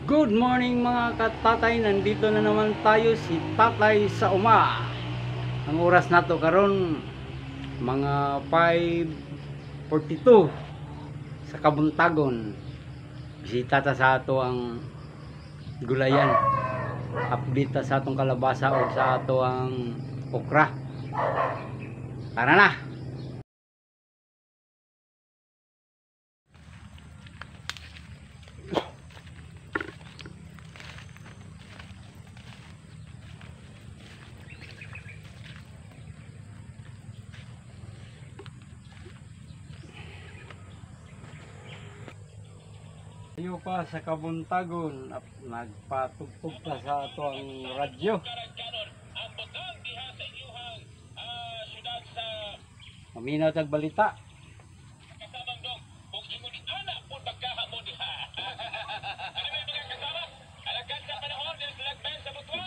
Good morning mga katatay, nandito na naman tayo si Tatay sa Uma. Ang oras nato karon mga 5:42 sa Kabuntagon. Bisita ta sa ato ang gulayan. Update ta sa atong kalabasa o sa ato ang okra. Tara na. Tayo pa sa Kabuntagon at nagpatugtog pa sa ato ang radyo. Maminaw tag balita.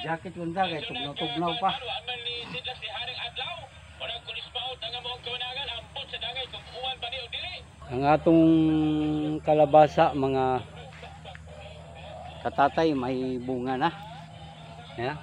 Jacket unta kay tugnaw-tugnaw pa. Ang atong kalabasa mga katatay may bunga na. Yeah.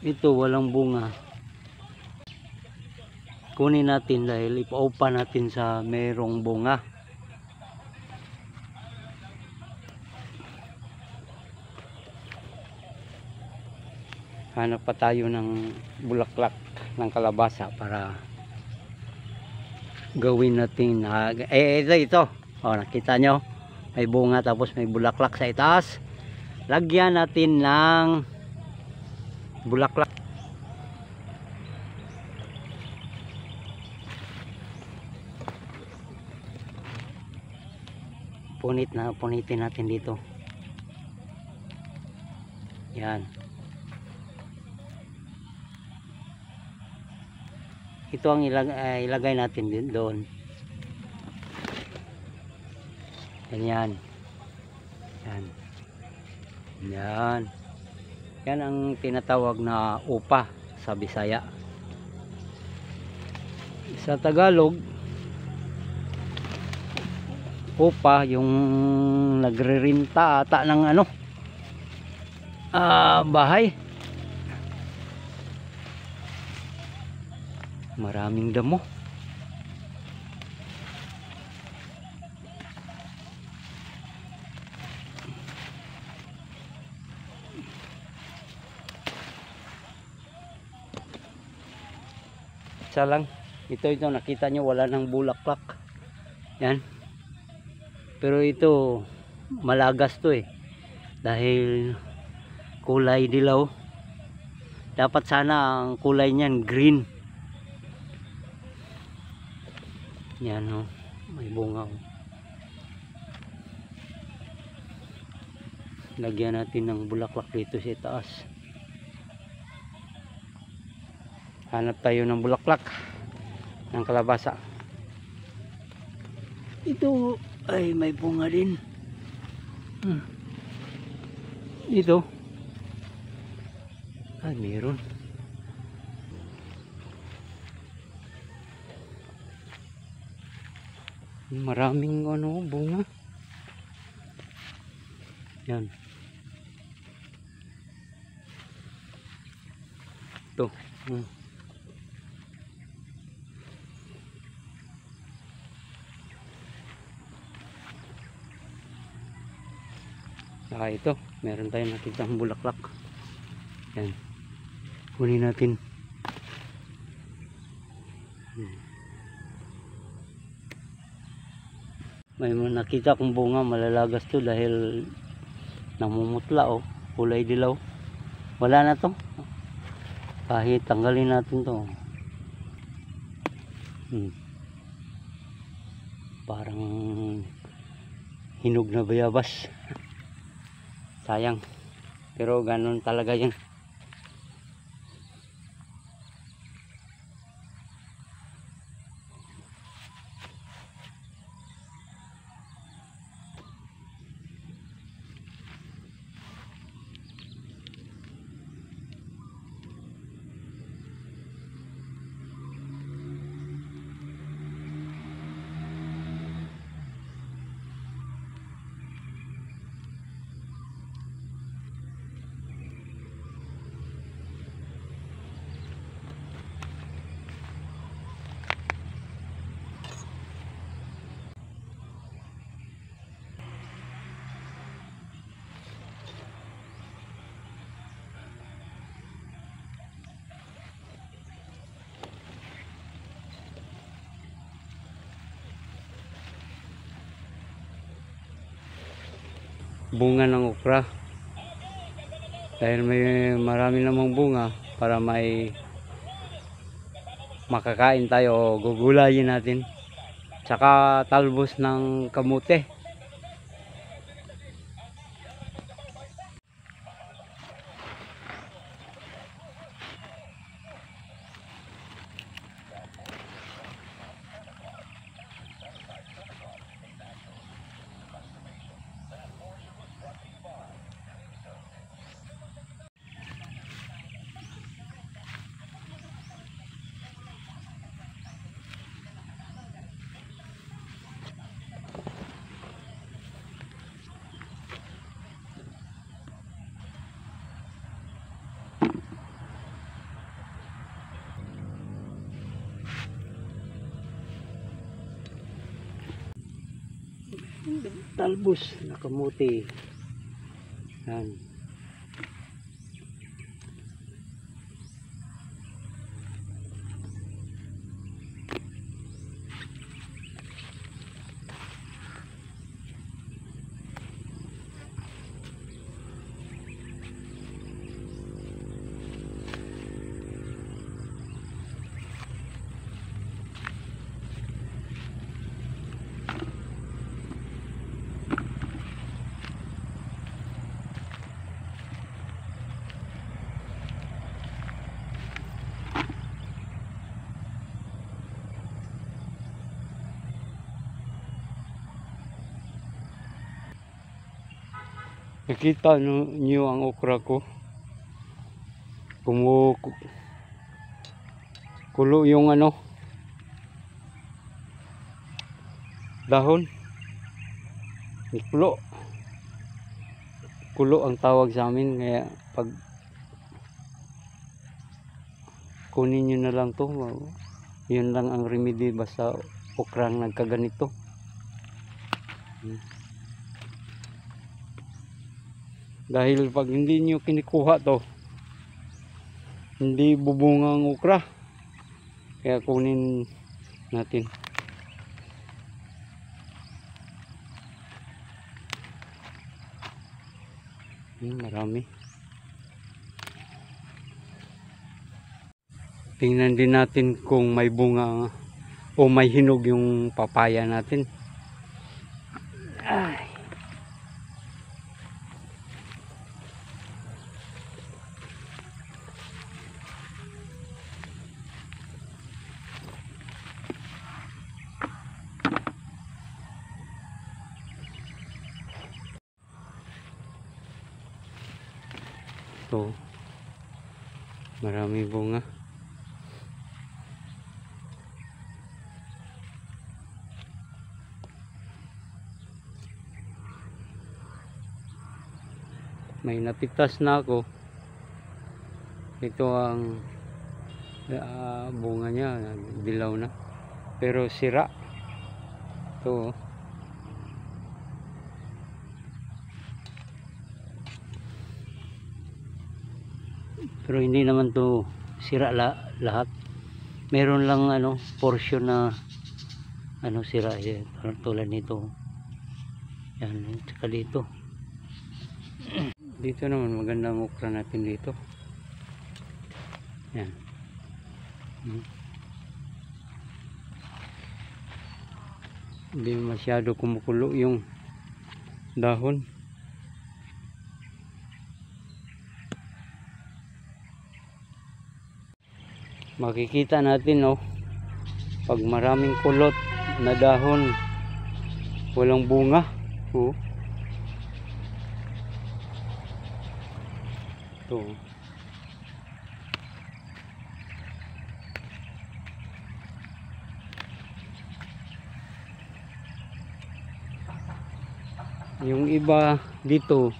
Ito walang bunga. Kunin natin dahil ipaupa natin sa merong bunga. Hanap pa tayo ng bulaklak ng kalabasa para gawin natin. Ito. Oh, nakita nyo? May bunga tapos may bulaklak sa itaas. Lagyan natin ng bulaklak. Punitin natin dito. Yan. Ito ang ilagay natin din doon. Yan. Yan. Yan. Yan ang tinatawag na upa sa Bisaya. Sa Tagalog, upa yung nagre-renta ata ng bahay. Maraming damo. Isa lang. Ito nakita nyo wala ng bulaklak. Yan. Pero ito malagas to dahil kulay dilaw. Dapat sana ang kulay niyan green. Yan may bunga. Lagyan natin ng bulaklak dito sa taas. Hanap tayo ng bulaklak ng kalabasa. Ito ay may bunga din. Ito ay meron. Maraming bunga. Yan. Ito. Ito, meron tayong nakitang bulaklak. Yan. Kunin natin. May nakita kong bunga, malalagas to dahil namumutla kulay dilaw. Wala na to. Kahit tanggalin natin to. Parang hinog na bayabas. Sayang. Pero ganun talaga yan. bunga ng okra. Dahil may marami namang bunga, para may makakain tayo o gugulayin natin. Tsaka talbos ng kamote. Talbos na kamote. Yan. Nakita niyo ang okra ko. Kulo yung dahon. Kulo. Kulo ang tawag sa amin, kaya pag kunin nyo na lang to, yun lang ang remedy basta okrang nagkaganito. Dahil pag hindi nyo kinikuha to, hindi bubunga ang okra, kaya kunin natin. Marami. Tingnan din natin kung may bunga o may hinog yung papaya natin. Ay. Ito, marami bunga. May napitas na ako. Ito ang bunga niya, dilaw na, pero sira. Ito pero hindi naman to sira lahat. Meron lang portion na sira, tulad nito. Yan, tsaka dito. Dito naman magandang okra natin dito. Yan. Hindi masyado kumukulo yung dahon. Makikita natin pag maraming kulot na dahon, walang bunga. Ito. Yung iba dito,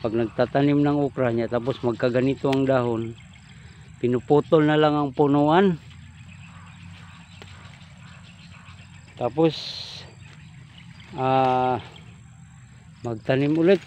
pag nagtatanim ng okra niya tapos magkaganito ang dahon, pinuputol na lang ang punuan, tapos magtanim ulit.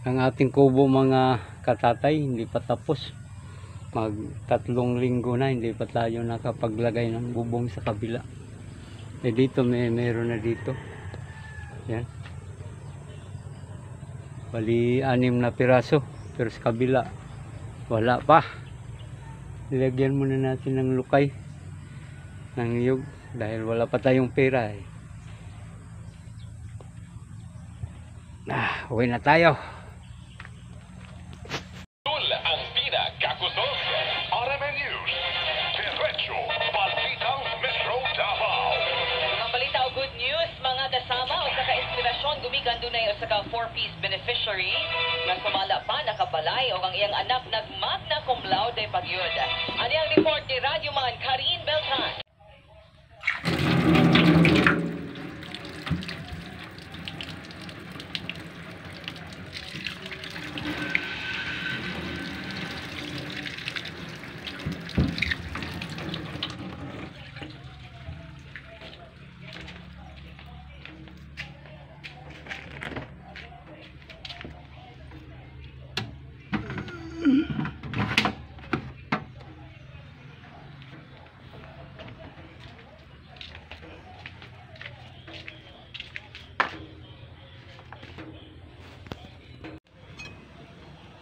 Ang ating kubo mga katatay, hindi pa tapos. Mag 3 linggo na, hindi pa tayo nakapaglagay ng bubong sa kabila. Eh dito meron na dito. Yan. Bali 6 na piraso. Pero sa kabila, wala pa. Nilagyan muna natin ng lukay, ng niyog, dahil wala pa tayong pera eh. Uwi na tayo. Ang pinakakusog, RMN News, Diretso, Balitang Metro Davao. Mga balita o good news, mga kasama o kaka-inspirasyon gumikan dunay o saka 4-piece beneficiary nga sumala pa nakabalay o ang iyang anak nagmagna cum laude pagyud. Ani ang report ni Radyo Man Karin Beltran.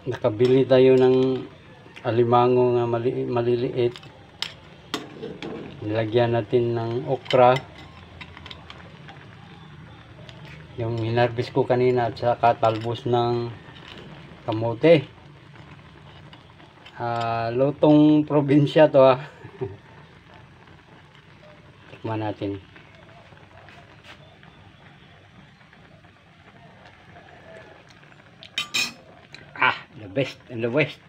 Nakabili tayo ng alimango nga maliliit. Nilagyan natin ng okra, yung hinarvest ko kanina, at saka talbos ng kamote. Lutong probinsya to tikman natin. The best in the West.